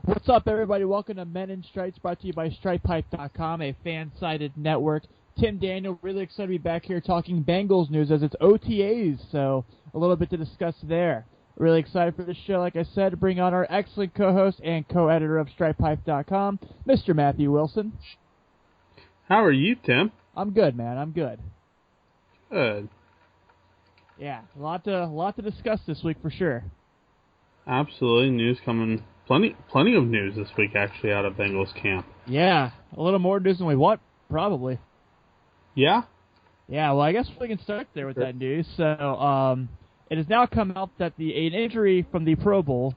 What's up, everybody? Welcome to Men in Stripes, brought to you by StripePipe.com, a fan-sided network. Tim Daniel, really excited to be back here talking Bengals news as it's OTAs, so a little bit to discuss there. Really excited for this show, like I said, to bring on our excellent co-host and co-editor of StripePipe.com, Mr. Matthew Wilson. How are you, Tim? I'm good, man. I'm good. Good. Yeah, a lot to discuss this week for sure. Absolutely. News coming. Plenty of news this week, actually, out of Bengals camp. Yeah, a little more news than we want, probably. Yeah? Yeah, well, I guess we can start there with that news. So, it has now come out that an injury from the Pro Bowl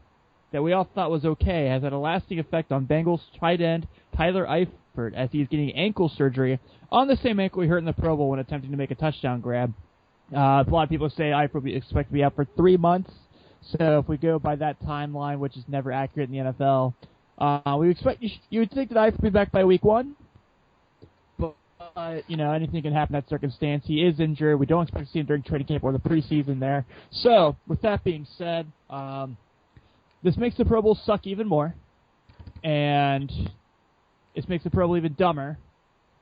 that we all thought was okay has had a lasting effect on Bengals tight end Tyler Eifert as he's getting ankle surgery on the same ankle he hurt in the Pro Bowl when attempting to make a touchdown grab. A lot of people say Eifert will be expected to be out for 3 months. So if we go by that timeline, which is never accurate in the NFL, we expect you would think that Eifert will be back by week 1. But anything can happen in that circumstance. He is injured. We don't expect to see him during training camp or the preseason there. So with that being said, this makes the Pro Bowl suck even more, and this makes the Pro Bowl even dumber.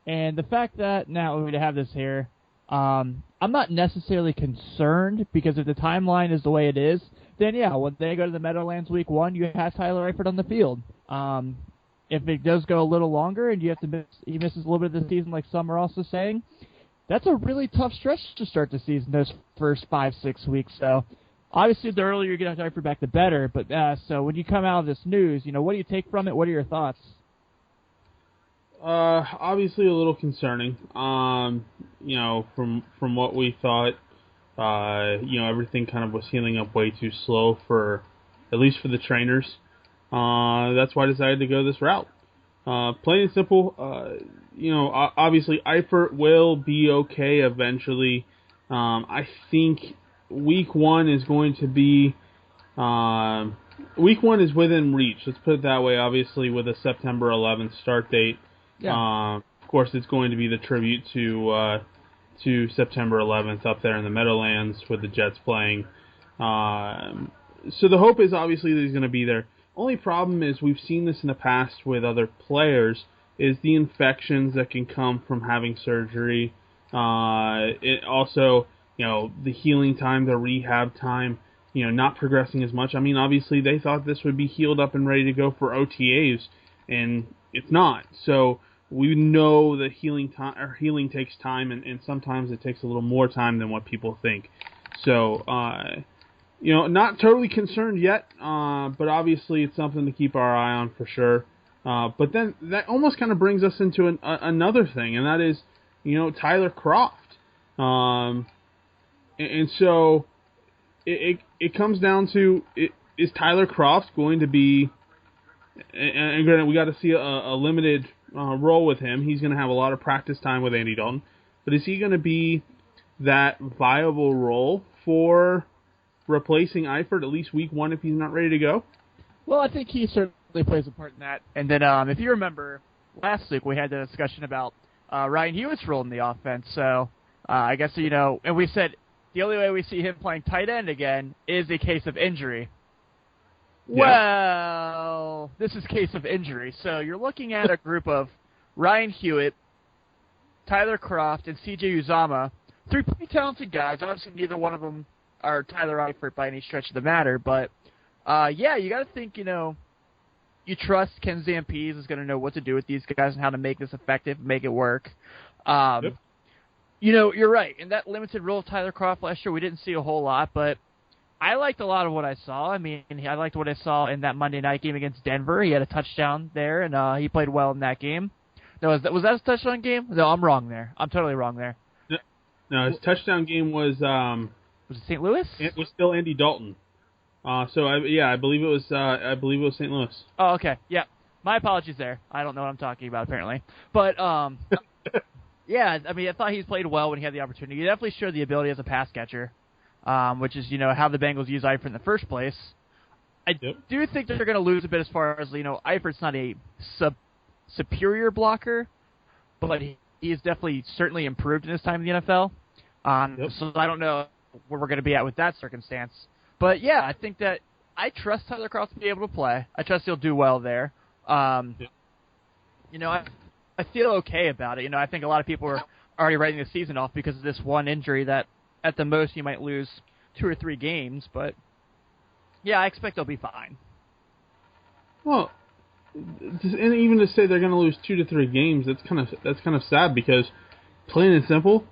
And the fact that now we have this here, I'm not necessarily concerned because if the timeline is the way it is, then yeah, when they go to the Meadowlands week 1, you have Tyler Eifert on the field. If it does go a little longer and he misses a little bit of the season like some are also saying, that's a really tough stretch to start the season, those first 5-6 weeks. So obviously the earlier you get Eifert back, the better. But so when you come out of this news, what do you take from it? What are your thoughts? Obviously a little concerning. From what we thought, everything kind of was healing up way too slow at least for the trainers. That's why I decided to go this route. Plain and simple, obviously Eifert will be okay eventually. I think week 1 is going to be, week 1 is within reach. Let's put it that way, obviously, with a September 11th start date. Yeah. Of course, it's going to be the tribute to September 11th up there in the Meadowlands with the Jets playing. So the hope is obviously that he's going to be there. Only problem is we've seen this in the past with other players is the infections that can come from having surgery. It also, the healing time, the rehab time, not progressing as much. I mean, obviously they thought this would be healed up and ready to go for OTAs, and it's not. So we know that healing takes time, and sometimes it takes a little more time than what people think. So, not totally concerned yet, but obviously it's something to keep our eye on for sure. But then that almost kind of brings us into another thing, and that is, Tyler Kroft. And so it comes down to, is Tyler Kroft going to be, and granted, we got to see a limited role with him. He's going to have a lot of practice time with Andy Dalton. But is he going to be that viable role for replacing Eifert at least week 1 if he's not ready to go? Well, I think he certainly plays a part in that. And then if you remember, last week we had the discussion about Ryan Hewitt's role in the offense. So I guess, and we said the only way we see him playing tight end again is a case of injury. Yeah. Well, this is case of injury. So you're looking at a group of Ryan Hewitt, Tyler Kroft, and C.J. Uzomah, 3 pretty talented guys. Obviously, neither one of them are Tyler Eifert by any stretch of the matter. But, you got to think, you trust Ken Zampese is going to know what to do with these guys and how to make this effective, make it work. Yep. You're right. In that limited role of Tyler Kroft last year, we didn't see a whole lot, but I liked a lot of what I saw. I mean, I liked what I saw in that Monday night game against Denver. He had a touchdown there, and he played well in that game. No, was that a touchdown game? No, I'm wrong there. I'm totally wrong there. No, his touchdown game was... was it St. Louis? It was still Andy Dalton. I believe it was St. Louis. Oh, okay. Yeah. My apologies there. I don't know what I'm talking about, apparently. But, yeah, I mean, I thought he played well when he had the opportunity. He definitely showed the ability as a pass catcher. Which is, how the Bengals use Eifert in the first place. I do think that they're going to lose a bit as far as, Eifert's not a superior blocker, but he is definitely certainly improved in his time in the NFL. So I don't know where we're going to be at with that circumstance. But, yeah, I think that I trust Tyler Kroft to be able to play. I trust he'll do well there. You know, I feel okay about it. You know, I think a lot of people are already writing the season off because of this one injury that, at the most, you might lose 2 or 3 games. But yeah, I expect they'll be fine. Well, and even to say they're going to lose 2 to 3 games, that's kind of sad because, plain and simple,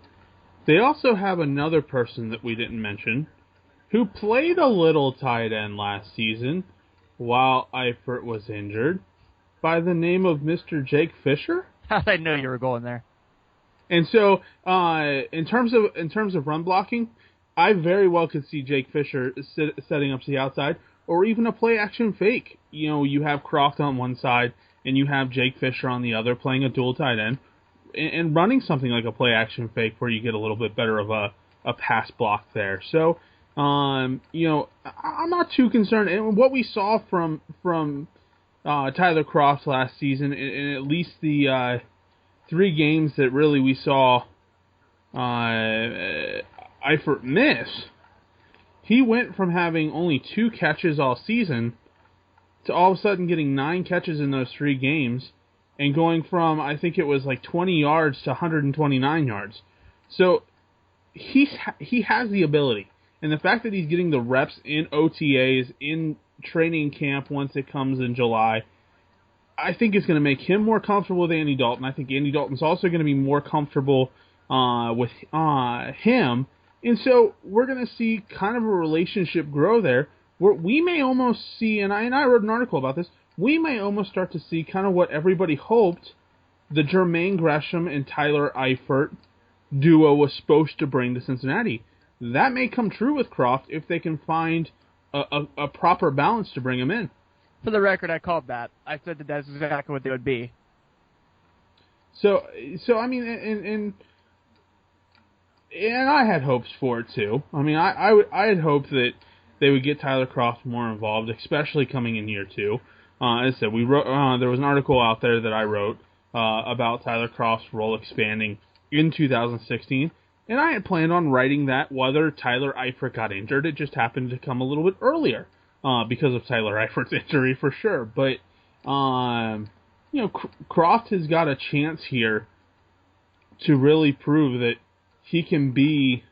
they also have another person that we didn't mention who played a little tight end last season while Eifert was injured, by the name of Mr. Jake Fisher. I know you were going there. And so, in terms of run blocking, I very well could see Jake Fisher setting up to the outside, or even a play action fake. You know, you have Kroft on one side and you have Jake Fisher on the other, playing a dual tight end and running something like a play action fake where you get a little bit better of a pass block there. So, you know, I'm not too concerned. And what we saw from Tyler Kroft last season, in at least the 3 games that really we saw Eifert miss, he went from having only 2 catches all season to all of a sudden getting 9 catches in those 3 games and going from, I think it was like 20 yards to 129 yards. So he has the ability. And the fact that he's getting the reps in OTAs, in training camp once it comes in July, I think it's going to make him more comfortable with Andy Dalton. I think Andy Dalton's also going to be more comfortable with him. And so we're going to see kind of a relationship grow there where we may almost see, and I wrote an article about this, we may almost start to see kind of what everybody hoped the Jermaine Gresham and Tyler Eifert duo was supposed to bring to Cincinnati. That may come true with Kroft if they can find a proper balance to bring him in. For the record, I called that. I said that that's exactly what they would be. So I mean, and I had hopes for it too. I mean, I had hoped that they would get Tyler Kroft more involved, especially coming in year 2. As I said, we wrote. There was an article out there that I wrote about Tyler Kroft's role expanding in 2016. And I had planned on writing that whether Tyler Eifert got injured. It just happened to come a little bit earlier because of Tyler Eifert's injury for sure. But, you know, Kroft has got a chance here to really prove that he can be,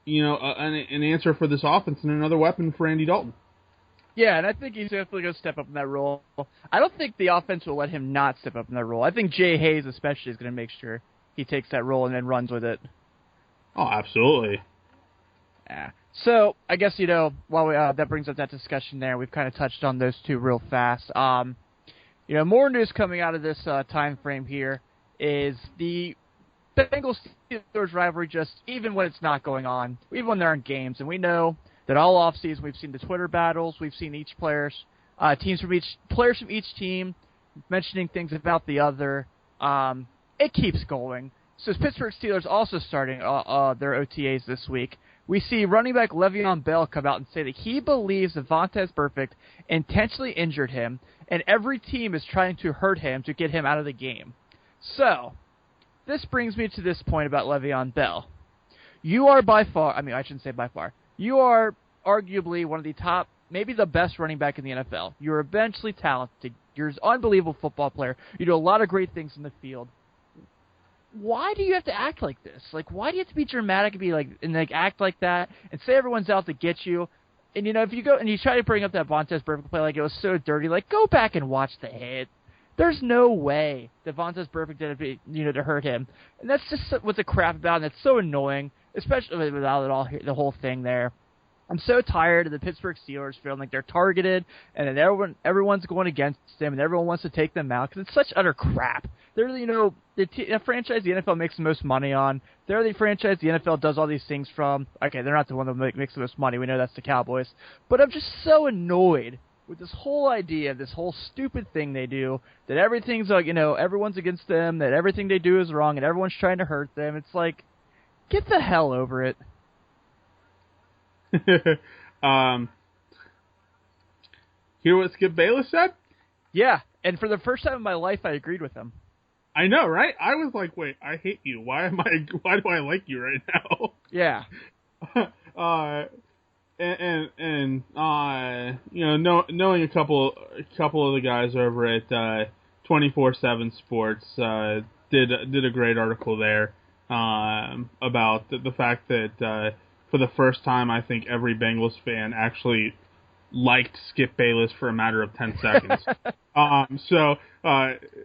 you know, an answer for this offense and another weapon for Andy Dalton. Yeah, and I think he's definitely going to step up in that role. I don't think the offense will let him not step up in that role. I think Jay Hayes especially is going to make sure he takes that role and then runs with it. Oh, absolutely. Yeah. So, I guess, you know, while we, that brings up that discussion there, we've kind of touched on those two real fast. You know, more news coming out of this time frame here is the Bengals-Steelers rivalry, just even when it's not going on, even when there aren't games. And we know that all offseason we've seen the Twitter battles, we've seen players from each team mentioning things about the other. It keeps going. So Pittsburgh Steelers also starting their OTAs this week. We see running back Le'Veon Bell come out and say that he believes that Vontaze Burfict intentionally injured him, and every team is trying to hurt him to get him out of the game. So, this brings me to this point about Le'Veon Bell. You are by far, I shouldn't say by far, you are arguably one of the top, maybe the best running back in the NFL. You're immensely talented. You're an unbelievable football player. You do a lot of great things in the field. Why do you have to act like this? Like, why do you have to be dramatic and be act like that and say everyone's out to get you? And, you know, if you go and you try to bring up that Vontaze Burfict play like it was so dirty, like, go back and watch the hit. There's no way that Vontaze Burfict did it, you know, to hurt him. And that's just what the crap about, and it's so annoying, especially without it all, the whole thing there. I'm so tired of the Pittsburgh Steelers feeling like they're targeted, and then everyone's going against them, and everyone wants to take them out, because it's such utter crap. They're, you know, the franchise the NFL makes the most money on. They're the franchise the NFL does all these things from. Okay, they're not the one that makes the most money. We know that's the Cowboys. But I'm just so annoyed with this whole idea, this whole stupid thing they do, that everything's like, you know, everyone's against them, that everything they do is wrong, and everyone's trying to hurt them. It's like, get the hell over it. Hear what Skip Bayless said? Yeah, and for the first time in my life, I agreed with him. I know, right? I was like, wait, I hate you. Why do I like you right now? Yeah. knowing a couple of the guys over at 24/7 Sports did a great article there about the fact that for the first time, I think every Bengals fan actually liked Skip Bayless for a matter of 10 seconds. So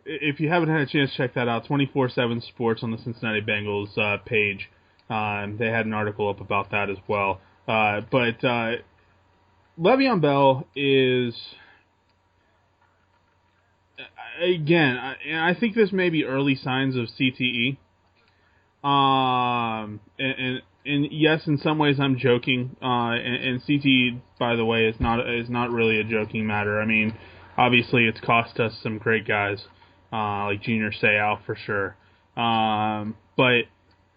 if you haven't had a chance to check that out, 24/7 Sports on the Cincinnati Bengals page, they had an article up about that as well. But Le'Veon Bell is, again, I think this may be early signs of CTE. And yes, in some ways I'm joking. And CTE, by the way, is not really a joking matter. I mean, obviously it's cost us some great guys, like Junior Seau for sure. But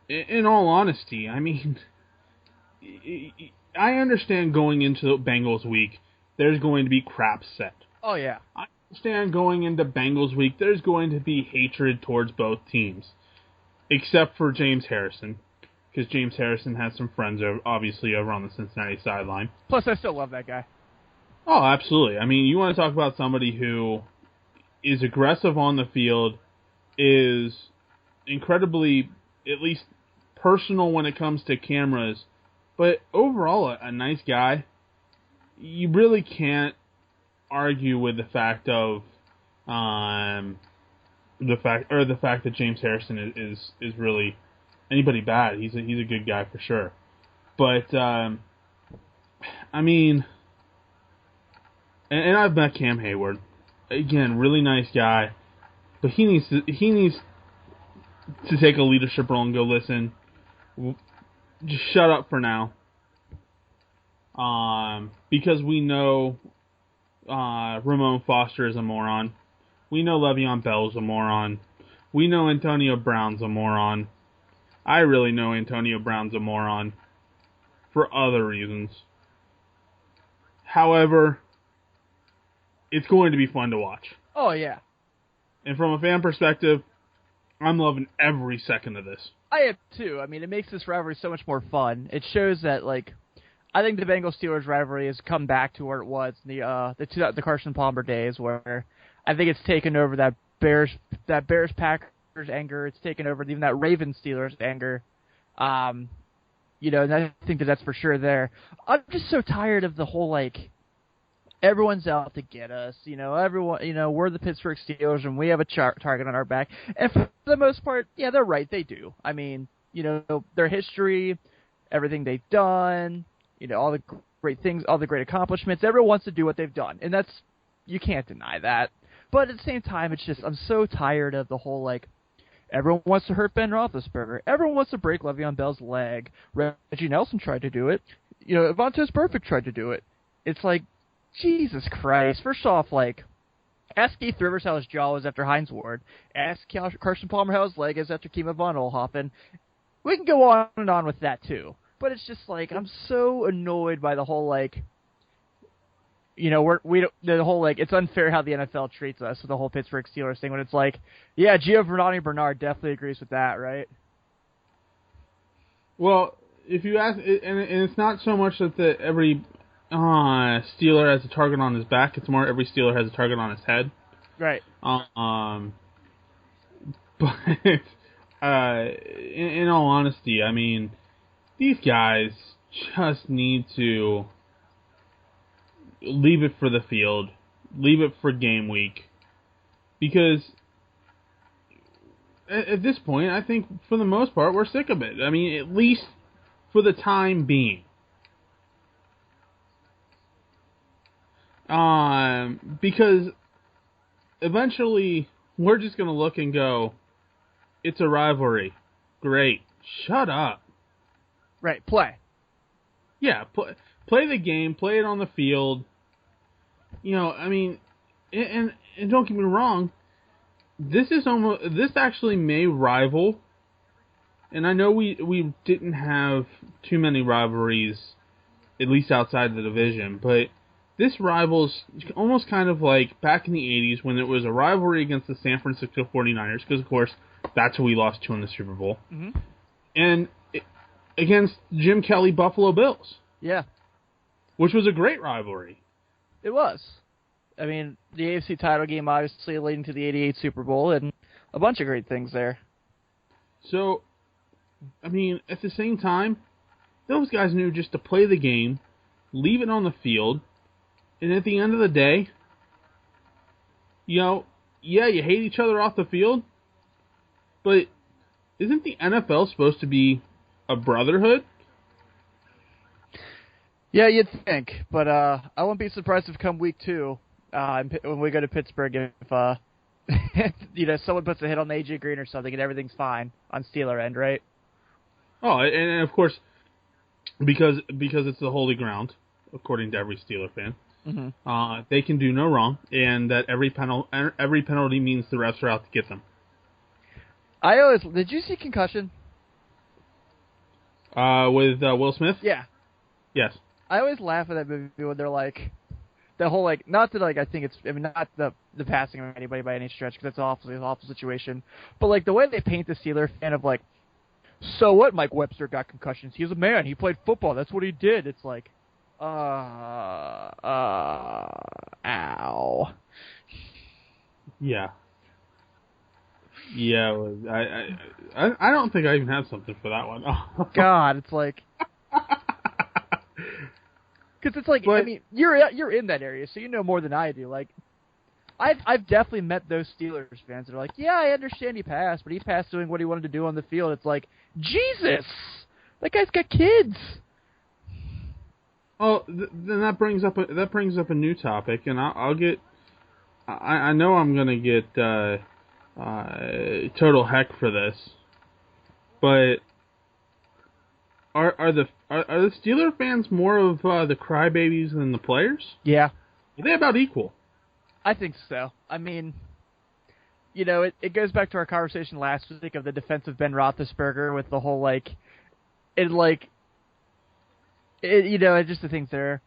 in all honesty, I mean, I understand going into Bengals week, there's going to be crap set. Oh, yeah. I understand going into Bengals week, there's going to be hatred towards both teams. Except for James Harrison, because James Harrison has some friends, obviously, over on the Cincinnati sideline. Plus, I still love that guy. Oh, absolutely. I mean, you want to talk about somebody who is aggressive on the field, is incredibly, at least personal when it comes to cameras, but overall a nice guy. You really can't argue with the fact of the fact that James Harrison is really anybody bad. He's a good guy for sure. But I mean, and I've met Cam Hayward. Again, really nice guy, but he needs to take a leadership role and go, listen, just shut up for now. Because we know Ramon Foster is a moron. We know Le'Veon Bell's a moron. We know Antonio Brown's a moron. I really know Antonio Brown's a moron for other reasons. However, it's going to be fun to watch. Oh, yeah. And from a fan perspective, I'm loving every second of this. I am, too. I mean, it makes this rivalry so much more fun. It shows that, like, I think the Bengals-Steelers rivalry has come back to where it was in the Carson Palmer days, where I think it's taken over that Bears-Packers anger. It's taken over even that Ravens-Steelers anger. And I think that's for sure there. I'm just so tired of the whole, like, everyone's out to get us. Everyone, we're the Pittsburgh Steelers and we have a target on our back. And for the most part, yeah, they're right. They do. I mean, their history, everything they've done, all the great things, all the great accomplishments. Everyone wants to do what they've done. And you can't deny that. But at the same time, it's just, I'm so tired of the whole, like, everyone wants to hurt Ben Roethlisberger. Everyone wants to break Le'Veon Bell's leg. Reggie Nelson tried to do it. Vontaze Burfict tried to do it. It's like, Jesus Christ. First off, like, ask Keith Rivers how his jaw was after Hines Ward. Ask Carson Palmer how his leg is after Kima von Oelhoffen. We can go on and on with that, too. But it's just like, I'm so annoyed by the whole, like, the whole, like, it's unfair how the NFL treats us with the whole Pittsburgh Steelers thing when it's like, yeah, Giovanni Bernard definitely agrees with that, right? Well, if you ask, and it's not so much that every Steeler has a target on his back, it's more every Steeler has a target on his head. Right. But in all honesty, I mean, these guys just need to leave it for the field, leave it for game week, because at this point, I think for the most part, we're sick of it. I mean, at least for the time being. Because eventually we're just going to look and go, it's a rivalry. Great. Shut up. Right, play. Yeah, play the game, play it on the field. I mean, and don't get me wrong, this actually may rival, and I know we didn't have too many rivalries, at least outside the division, but this rivals almost kind of like back in the 80s when it was a rivalry against the San Francisco 49ers, because, of course, that's who we lost to in the Super Bowl. Mm-hmm. And against Jim Kelly Buffalo Bills. Yeah. which was a great rivalry. It was. I mean, the AFC title game obviously leading to the '88 Super Bowl and a bunch of great things there. So, I mean, at the same time, those guys knew just to play the game, leave it on the field, and at the end of the day, you hate each other off the field, but isn't the NFL supposed to be a brotherhood? Yeah, you'd think, but I wouldn't be surprised if come week 2, when we go to Pittsburgh, if someone puts a hit on AJ Green or something and everything's fine on Steeler end, right? Oh, and of course, because it's the holy ground, according to every Steeler fan, they can do no wrong, and that every penalty means the refs are out to get them. Did you see Concussion? With Will Smith? Yeah. Yes. I always laugh at that movie when they're like, the whole, like, not that, like, I think it's, I mean, not the passing of anybody by any stretch, because that's an awful situation, but, like, the way they paint the Steeler fan of, like, so what, Mike Webster got concussions, he was a man, he played football, that's what he did, it's like, ow. Yeah. Yeah, I don't think I even have something for that one. God, it's like... Because it's like, I mean, you're in that area, so you know more than I do. Like, I've definitely met those Steelers fans that are like, yeah, I understand he passed, but he passed doing what he wanted to do on the field. It's like, Jesus, that guy's got kids. Oh, then that brings up a new topic, and I'll get. I know I'm gonna get total heck for this, but. Are the Steeler fans more of the crybabies than the players? Yeah. Are they about equal? I think so. I mean, it goes back to our conversation last week of the defense of Ben Roethlisberger with the whole, it's just the things there.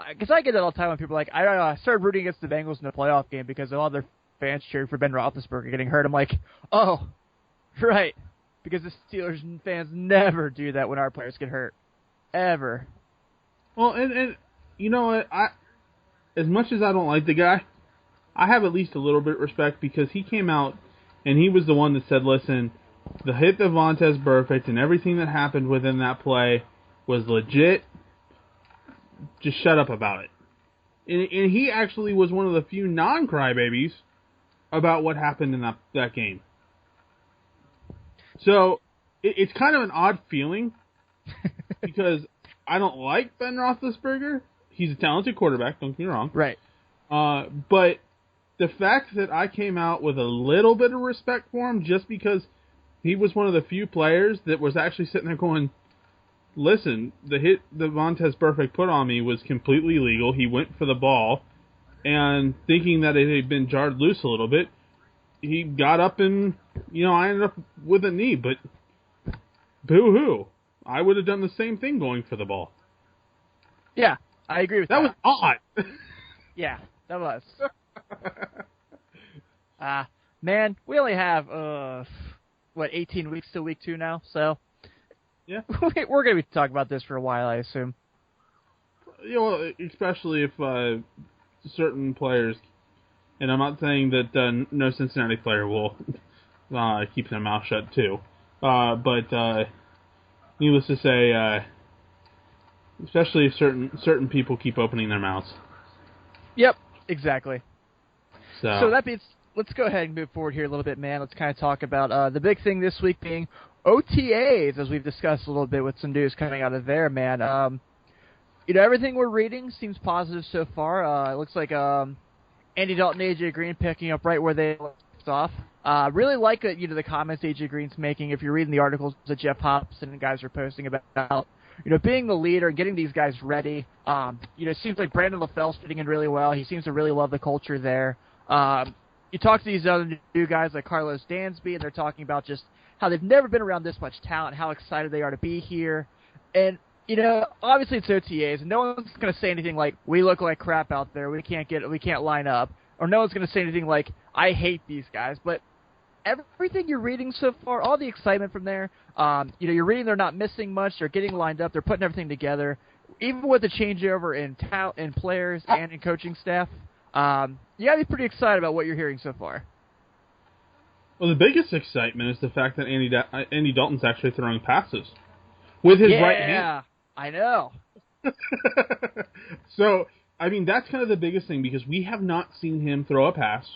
Because I get that all the time when people are like, I don't know, I started rooting against the Bengals in the playoff game because all their fans cheered for Ben Roethlisberger getting hurt. I'm like, oh, right. Because the Steelers fans never do that when our players get hurt. Ever. Well, and you know what? As much as I don't like the guy, I have at least a little bit of respect because he came out and he was the one that said, listen, the hit to Vontaze Burfict and everything that happened within that play was legit. Just shut up about it. And he actually was one of the few non-crybabies about what happened in that game. So, it's kind of an odd feeling because I don't like Ben Roethlisberger. He's a talented quarterback, don't get me wrong. Right. But the fact that I came out with a little bit of respect for him just because he was one of the few players that was actually sitting there going, listen, the hit that Vontaze Burfict put on me was completely legal. He went for the ball, and thinking that it had been jarred loose a little bit, he got up and, I ended up with a knee, but boo-hoo. I would have done the same thing going for the ball. Yeah, I agree with that. That was odd. Yeah, that was. Man, we only have, 18 weeks till week 2 now, so... Yeah. We're going to be talking about this for a while, I assume. Especially if certain players... And I'm not saying that no Cincinnati player will keep their mouth shut too, but needless to say, especially if certain people keep opening their mouths. Yep, exactly. So that means let's go ahead and move forward here a little bit, man. Let's kind of talk about the big thing this week being OTAs, as we've discussed a little bit with some news coming out of there, man. Everything we're reading seems positive so far. It looks like Andy Dalton, AJ Green picking up right where they left off. Really like the comments AJ Green's making. If you're reading the articles that Jeff Hobson and guys are posting about, being the leader and getting these guys ready. It seems like Brandon LaFell's fitting in really well. He seems to really love the culture there. You talk to these other new guys like Carlos Dansby, and they're talking about just how they've never been around this much talent, how excited they are to be here. And obviously it's OTAs, and no one's going to say anything like, we look like crap out there, we can't line up, or no one's going to say anything like, I hate these guys, but everything you're reading so far, all the excitement from there, you're reading they're not missing much, they're getting lined up, they're putting everything together. even with the changeover in players and in coaching staff, you got to be pretty excited about what you're hearing so far. Well, the biggest excitement is the fact that Andy Dalton's actually throwing passes with his right hand. Yeah, I know. So, I mean, that's kind of the biggest thing because we have not seen him throw a pass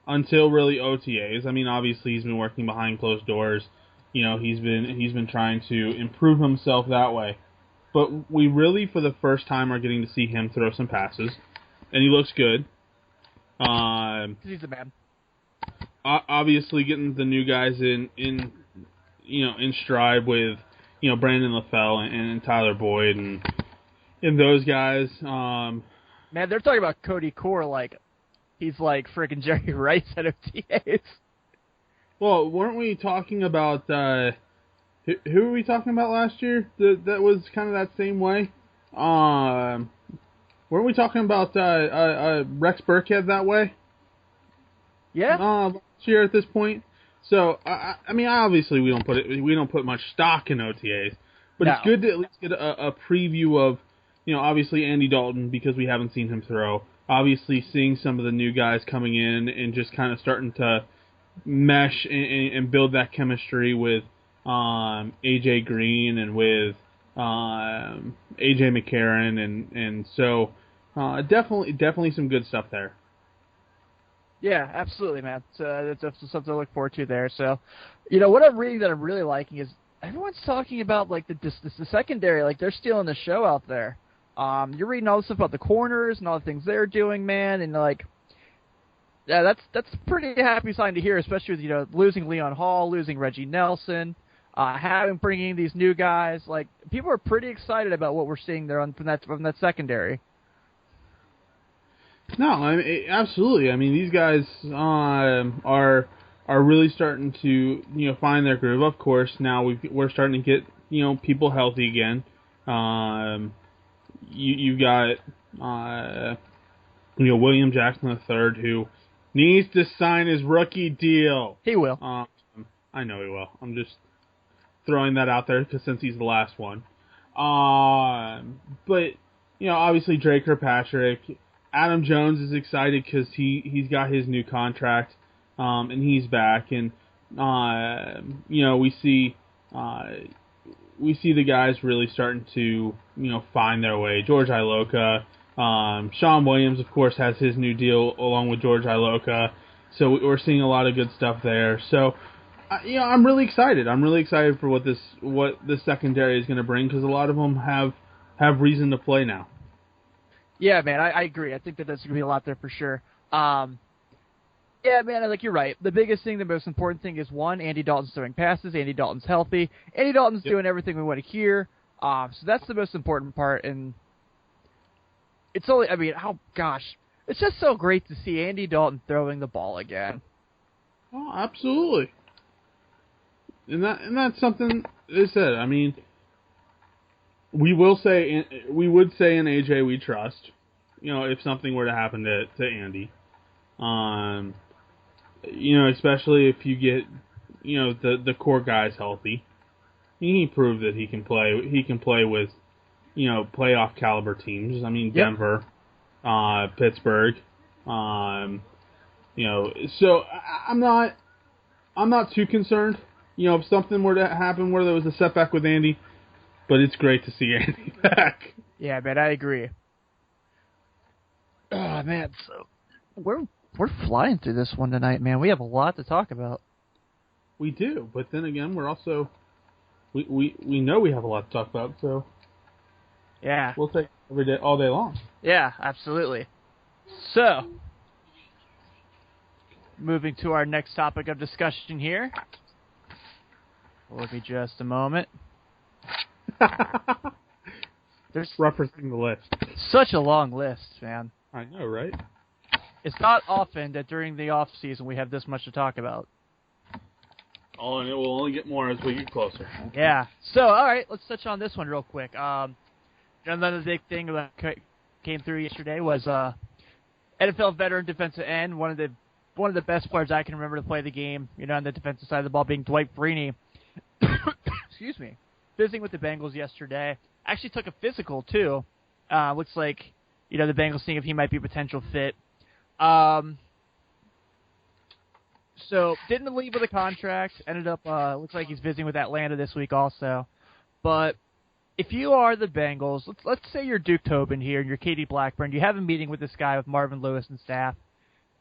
until really OTAs. I mean, obviously he's been working behind closed doors. You know, he's been trying to improve himself that way. But we really, for the first time, are getting to see him throw some passes, and he looks good. He's the man. Obviously, getting the new guys in stride with Brandon LaFell and Tyler Boyd and those guys. Man, they're talking about Cody Core like he's like freaking Jerry Rice at OTAs. Well, weren't we talking about who were we talking about last year? That was kind of that same way. Weren't we talking about Rex Burkhead that way? Yeah. Last year at this point. So I mean, obviously we don't put much stock in OTAs, but No. it's good to at least get a preview of obviously Andy Dalton because we haven't seen him throw. Obviously, seeing some of the new guys coming in and just kind of starting to mesh and build that chemistry with AJ Green and with AJ McCarron and so definitely some good stuff there. Yeah, absolutely, man. So that's something to look forward to there. So, what I'm reading that I'm really liking is everyone's talking about like the secondary, like they're stealing the show out there. You're reading all this stuff about the corners and all the things they're doing, man, and like, yeah, that's a pretty happy sign to hear, especially with losing Leon Hall, losing Reggie Nelson, bringing these new guys. Like, people are pretty excited about what we're seeing there from that secondary. No, I mean, absolutely. I mean, these guys are really starting to find their groove. Of course, now we're starting to get people healthy again. You've got William Jackson III, who needs to sign his rookie deal. He will. I know he will. I'm just throwing that out there since he's the last one. But obviously Drake Kirkpatrick. Adam Jones is excited because he's got his new contract, and he's back, and we see the guys really starting to find their way. George Iloka, Sean Williams, of course, has his new deal along with George Iloka, so we're seeing a lot of good stuff there. So I'm really excited. I'm really excited for what this secondary is going to bring because a lot of them have reason to play now. Yeah, man, I agree. I think that there's going to be a lot there for sure. Yeah, man, like you're right. The biggest thing, the most important thing is, one, Andy Dalton's throwing passes. Andy Dalton's healthy. Andy Dalton's doing everything we want to hear. So that's the most important part. And it's only, it's just so great to see Andy Dalton throwing the ball again. Oh, absolutely. And that's something they said. I mean, we would say in AJ we trust. If something were to happen to Andy, especially if you get the core guys healthy. He proved that he can play. He can play with playoff caliber teams. I mean, Denver, Pittsburgh. So I'm not too concerned. If something were to happen where there was a setback with Andy. But it's great to see Andy back. Yeah, man, I agree. Oh, man, so we're flying through this one tonight, man. We have a lot to talk about. We do, but then again, we're also we know we have a lot to talk about, so yeah, we'll take every day, all day long. Yeah, absolutely. So, moving to our next topic of discussion here. Give me just a moment. There's referencing the list. Such a long list, man. I know, right? It's not often that during the off season we have this much to talk about. Oh, and it will only get more as we get closer. Yeah. So, all right, let's touch on this one real quick. Another big thing that came through yesterday was NFL veteran defensive end, one of the best players I can remember to play the game. On the defensive side of the ball, being Dwight Freeney. Excuse me. Visiting with the Bengals yesterday. actually took a physical too. Looks like the Bengals seeing if he might be a potential fit. So didn't leave with a contract. Ended up looks like he's visiting with Atlanta this week also. But if you are the Bengals, let's say you're Duke Tobin here and you're Katie Blackburn. You have a meeting with this guy with Marvin Lewis and staff,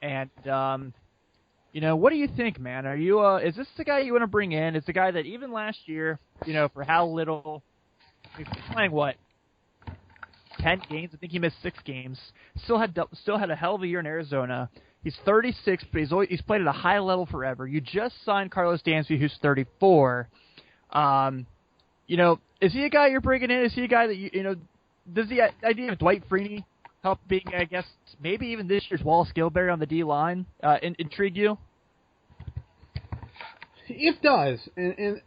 and what do you think, man? Are you is this the guy you want to bring in? It's the guy that even last year, for how little he's playing 10 games. I think he missed 6 games. Still had a hell of a year in Arizona. He's 36, but he's played at a high level forever. You just signed Carlos Dansby, who's 34. Is he a guy you're bringing in? Is he a guy that does the idea of Dwight Freeney help being, I guess, maybe even this year's Wallace Gilberry on the D line intrigue you? It does, and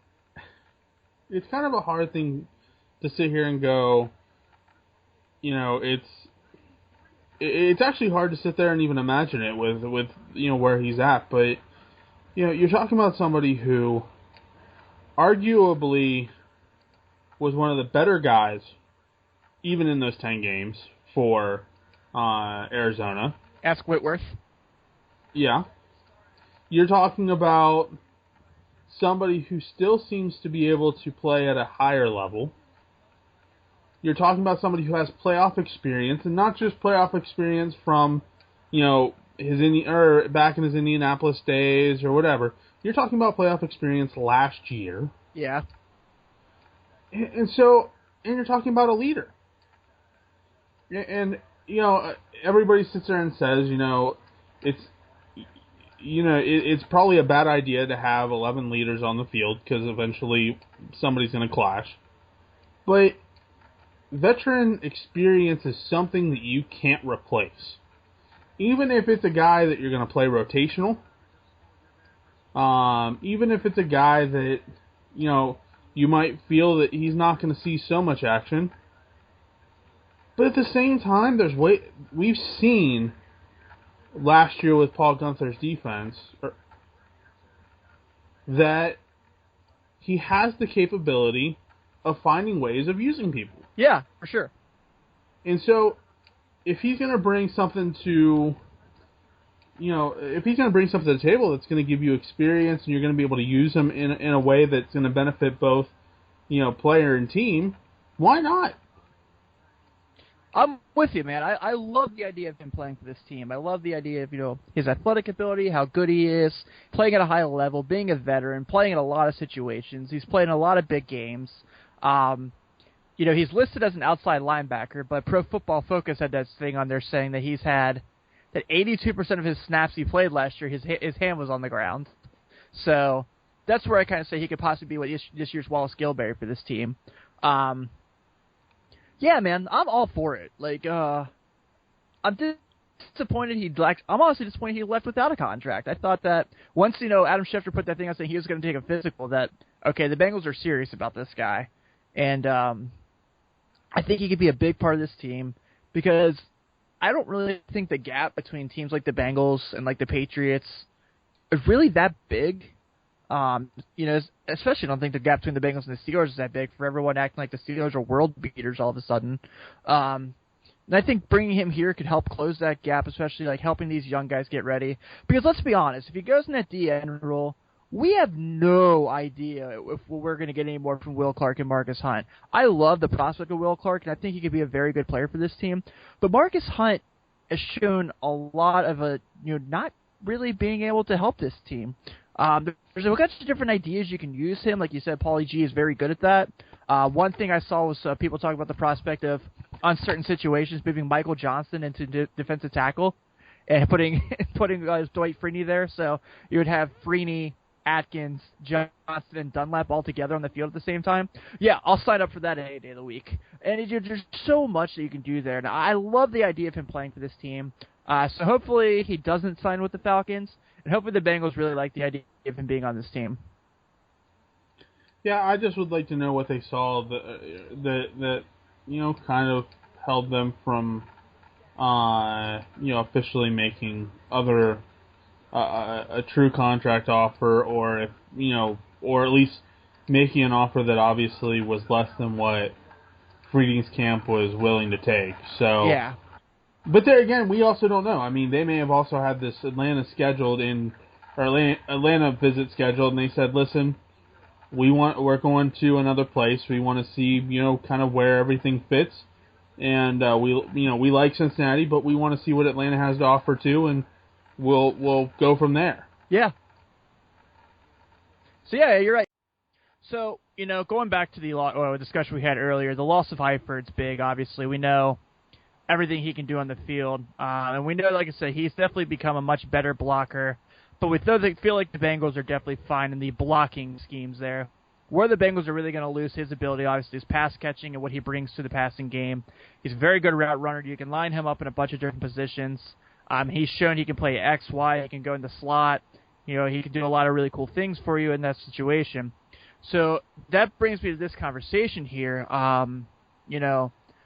it's kind of a hard thing to sit here and go. It's actually hard to sit there and even imagine it with where he's at. But you're talking about somebody who arguably was one of the better guys, even in those 10 games for Arizona. Ask Whitworth. Yeah. You're talking about somebody who still seems to be able to play at a higher level. You're talking about somebody who has playoff experience, and not just playoff experience from, back in his Indianapolis days or whatever. You're talking about playoff experience last year. Yeah. And you're talking about a leader. And, everybody sits there and says, it's probably a bad idea to have 11 leaders on the field because eventually somebody's going to clash. But veteran experience is something that you can't replace. Even if it's a guy that you're going to play rotational, even if it's a guy that, you might feel that he's not going to see so much action. But at the same time, we've seen last year with Paul Guenther's defense that he has the capability of finding ways of using people. Yeah, for sure. And so, if he's going to bring something to, the table that's going to give you experience and you're going to be able to use him in a way that's going to benefit both, player and team, why not? I'm with you, man. I love the idea of him playing for this team. I love the idea of, his athletic ability, how good he is, playing at a high level, being a veteran, playing in a lot of situations. He's played in a lot of big games. He's listed as an outside linebacker, but Pro Football Focus had that thing on there saying that he's had that 82% of his snaps he played last year, his hand was on the ground. So that's where I kind of say he could possibly be this year's Wallace Gilberry for this team. Yeah, man, I'm all for it. I'm disappointed I'm honestly disappointed he left without a contract. I thought that once, Adam Schefter put that thing out saying he was going to take a physical, that, okay, the Bengals are serious about this guy. And I think he could be a big part of this team because I don't really think the gap between teams like the Bengals and like the Patriots is really that big. Especially I don't think the gap between the Bengals and the Steelers is that big for everyone acting like the Steelers are world beaters all of a sudden. And I think bringing him here could help close that gap, especially like helping these young guys get ready. Because let's be honest, if he goes in that DN role, we have no idea if we're going to get any more from Will Clark and Marcus Hunt. I love the prospect of Will Clark, and I think he could be a very good player for this team. But Marcus Hunt has shown a lot of not really being able to help this team. There's a bunch of different ideas you can use him. Like you said, Paulie G is very good at that. One thing I saw was people talking about the prospect of, on certain situations, moving Michael Johnston into defensive tackle and putting Dwight Freeney there. So you would have Freeney, Atkins, Johnston, and Dunlap all together on the field at the same time. Yeah, I'll sign up for that any day of the week. And there's so much that you can do there. Now, I love the idea of him playing for this team. So hopefully he doesn't sign with the Falcons, and hopefully the Bengals really like the idea of him being on this team. Yeah, I just would like to know what they saw that kind of held them from officially making other a true contract offer, or if or at least making an offer that obviously was less than what Breeding's camp was willing to take. So yeah. But there again, we also don't know. I mean, they may have also had this Atlanta visit scheduled, and they said, "Listen, we're going to another place. We want to see, kind of where everything fits, and we like Cincinnati, but we want to see what Atlanta has to offer too, and we'll go from there." Yeah. So yeah, you're right. So going back to the discussion we had earlier, the loss of Eifert's big. Obviously, we know everything he can do on the field. And we know, like I said, he's definitely become a much better blocker. But we feel like the Bengals are definitely fine in the blocking schemes there. Where the Bengals are really going to lose his ability, obviously, is pass catching and what he brings to the passing game. He's a very good route runner. You can line him up in a bunch of different positions. He's shown he can play X, Y. He can go in the slot. He can do a lot of really cool things for you in that situation. So that brings me to this conversation here.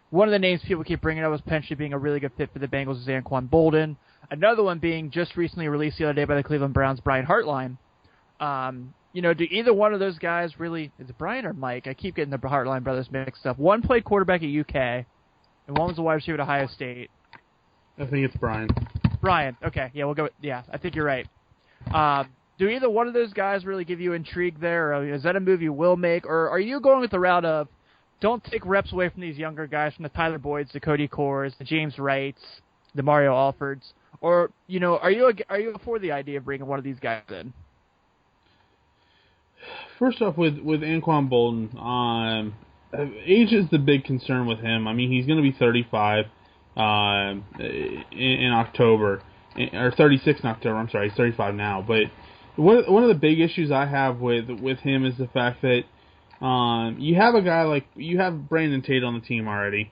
One of the names people keep bringing up as potentially being a really good fit for the Bengals is Anquan Boldin. Another one being just recently released the other day by the Cleveland Browns, Brian Hartline. Do either one of those guys really – is it Brian or Mike? I keep getting the Hartline brothers mixed up. One played quarterback at UK, and one was a wide receiver at Ohio State. I think it's Brian. Brian. Okay. Yeah, we'll go – yeah, I think you're right. Do either one of those guys really give you intrigue there? Or is that a move you will make? Or are you going with the route of – don't take reps away from these younger guys, from the Tyler Boyds, the Cody Kors, the James Wrights, the Mario Alfords, or are you for the idea of bringing one of these guys in? First off, with Anquan Boldin, age is the big concern with him. I mean, he's going to be 35 in October, or 36 in October. I'm sorry, he's 35 now. But one of the big issues I have with him is the fact that you have a guy you have Brandon Tate on the team already,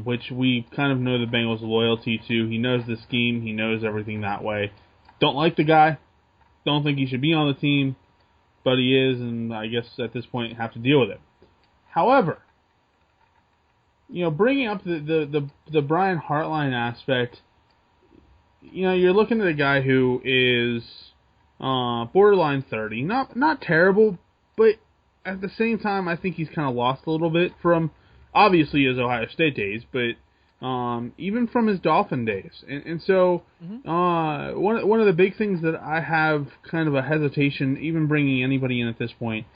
which we kind of know the Bengals' loyalty to. He knows the scheme. He knows everything that way. Don't like the guy. Don't think he should be on the team, but he is, and I guess at this point have to deal with it. However, bringing up the Brian Hartline aspect, you're looking at a guy who is borderline 30. Not terrible, but at the same time, I think he's kind of lost a little bit from, obviously, his Ohio State days, but even from his Dolphin days. And so, one of the big things that I have kind of a hesitation, even bringing anybody in at this point,